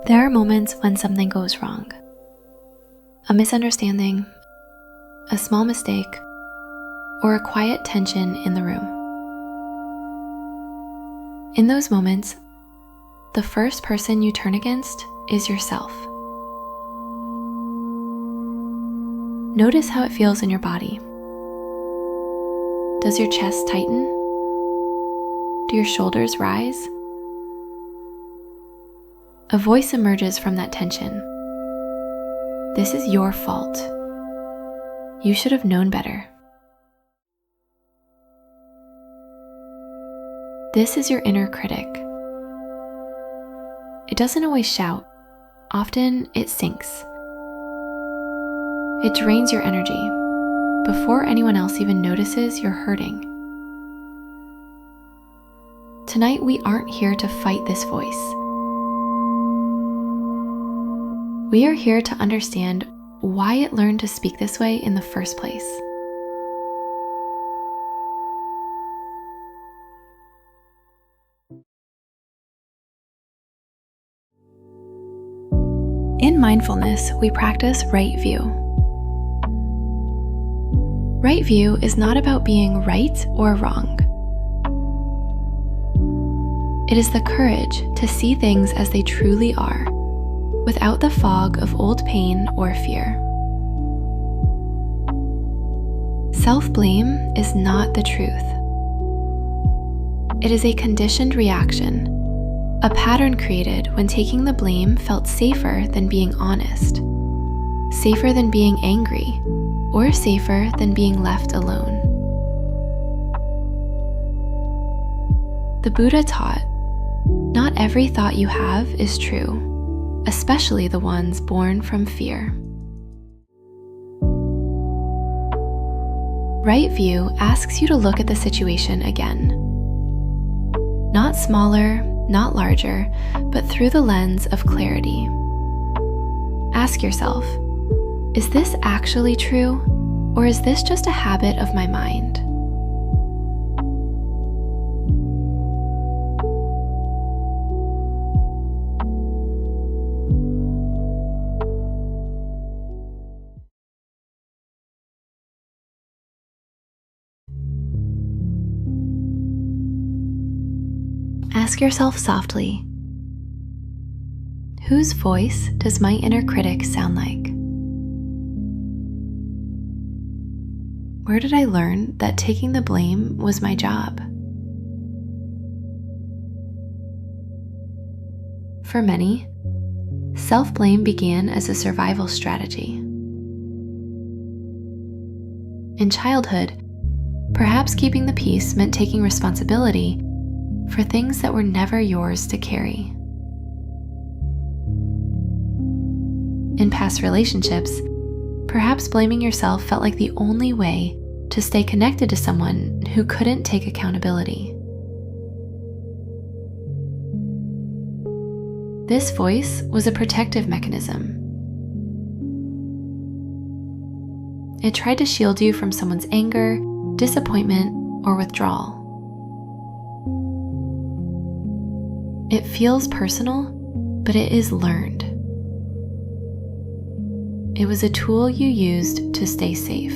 There are moments when something goes wrong. A misunderstanding, a small mistake, or a quiet tension in the room. In those moments, the first person you turn against is yourself. Notice how it feels in your body. Does your chest tighten? Do your shoulders rise? A voice emerges from that tension. This is your fault. You should have known better. This is your inner critic. It doesn't always shout. Often it sinks. It drains your energy before anyone else even notices you're hurting. Tonight, we aren't here to fight this voice. We are here to understand why it learned to speak this way in the first place. In mindfulness, we practice right view. Right view is not about being right or wrong. It is the courage to see things as they truly are, without the fog of old pain or fear. Self-blame is not the truth. It is a conditioned reaction, a pattern created when taking the blame felt safer than being honest, safer than being angry, or safer than being left alone. The Buddha taught, not every thought you have is true, especially the ones born from fear. Right view asks you to look at the situation again. Not smaller, not larger, but through the lens of clarity. Ask yourself, is this actually true, or is this just a habit of my mind? Ask yourself softly, whose voice does my inner critic sound like? Where did I learn that taking the blame was my job? For many, self-blame began as a survival strategy. In childhood, perhaps keeping the peace meant taking responsibility for things that were never yours to carry. In past relationships, perhaps blaming yourself felt like the only way to stay connected to someone who couldn't take accountability. This voice was a protective mechanism. It tried to shield you from someone's anger, disappointment, or withdrawal. It feels personal, but it is learned. It was a tool you used to stay safe.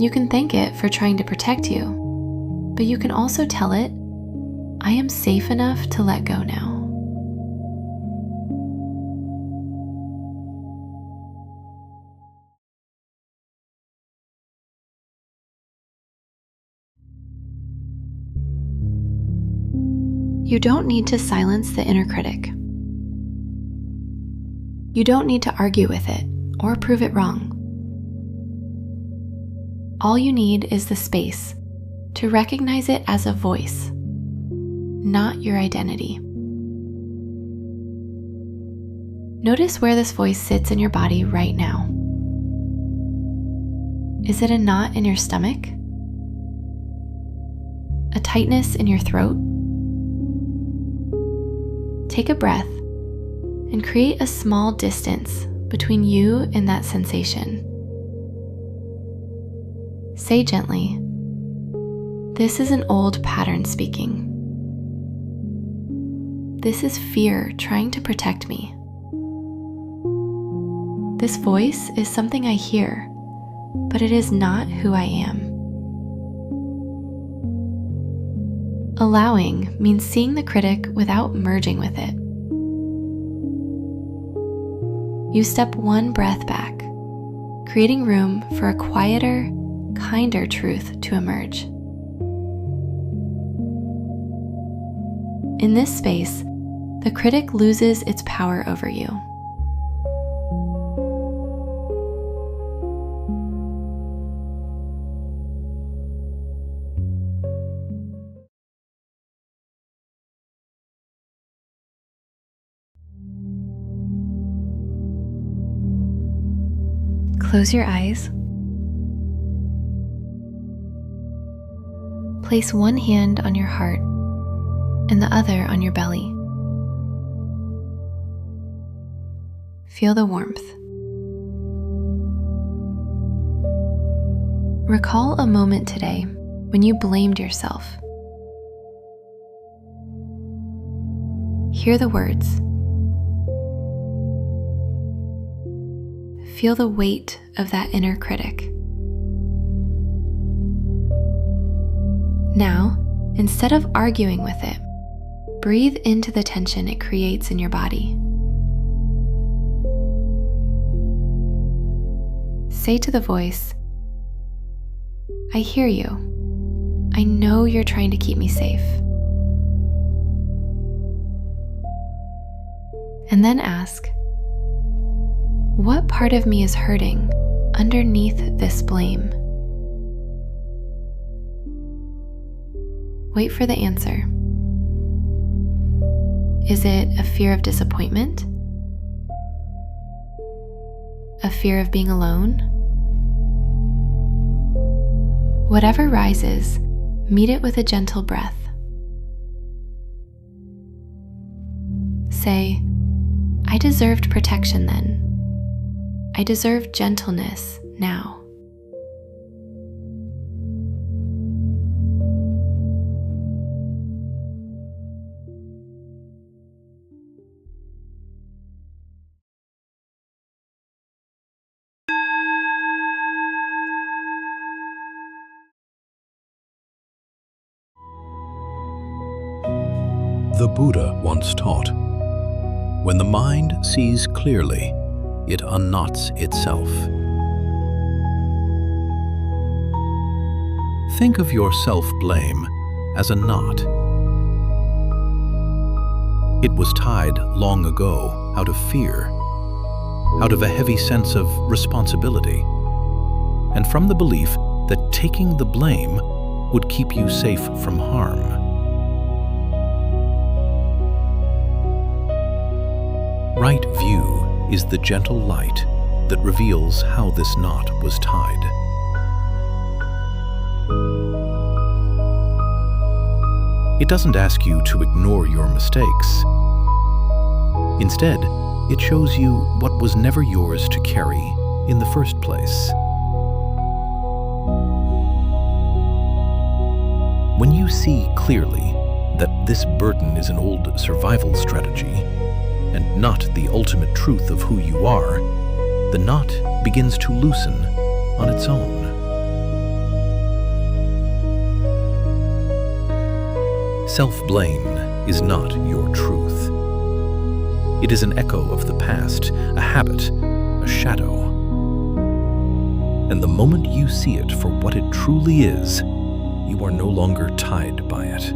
You can thank it for trying to protect you, but you can also tell it, I am safe enough to let go now. You don't need to silence the inner critic. You don't need to argue with it or prove it wrong. All you need is the space to recognize it as a voice, not your identity. Notice where this voice sits in your body right now. Is it a knot in your stomach? A tightness in your throat? Take a breath and create a small distance between you and that sensation. Say gently, this is an old pattern speaking. this is fear trying to protect me. This voice is something I hear, but it is not who I am. Allowing means seeing the critic without merging with it. You step one breath back, creating room for a quieter, kinder truth to emerge. In this space, the critic loses its power over you. Close your eyes. Place one hand on your heart and the other on your belly. Feel the warmth. Recall a moment today when you blamed yourself. Hear the words. Feel the weight of that inner critic. Now, instead of arguing with it, breathe into the tension it creates in your body. Say to the voice, I hear you. I know you're trying to keep me safe. And then ask, what part of me is hurting underneath this blame? Wait for the answer. Is it a fear of disappointment? A fear of being alone? Whatever rises, meet it with a gentle breath. Say, I deserved protection then. I deserve gentleness now. The Buddha once taught, when the mind sees clearly, it unknots itself. Think of your self-blame as a knot. It was tied long ago out of fear, out of a heavy sense of responsibility, and from the belief that taking the blame would keep you safe from harm. Right view is the gentle light that reveals how this knot was tied. It doesn't ask you to ignore your mistakes. Instead, it shows you what was never yours to carry in the first place. When you see clearly that this burden is an old survival strategy, and not the ultimate truth of who you are, the knot begins to loosen on its own. Self-blame is not your truth. It is an echo of the past, a habit, a shadow. And the moment you see it for what it truly is, you are no longer tied by it.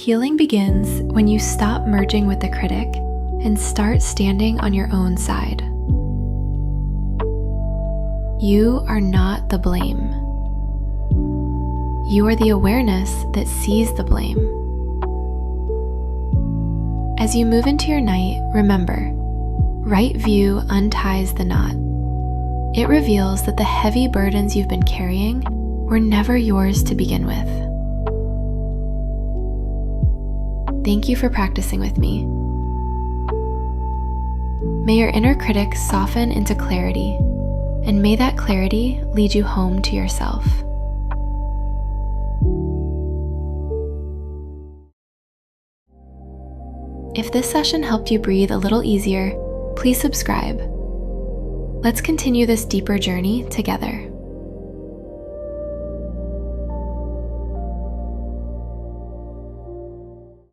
Healing begins when you stop merging with the critic and start standing on your own side. You are not the blame. You are the awareness that sees the blame. As you move into your night, remember, right view unties the knot. It reveals that the heavy burdens you've been carrying were never yours to begin with. Thank you for practicing with me. May your inner critic soften into clarity, and may that clarity lead you home to yourself. If this session helped you breathe a little easier, please subscribe. Let's continue this deeper journey together.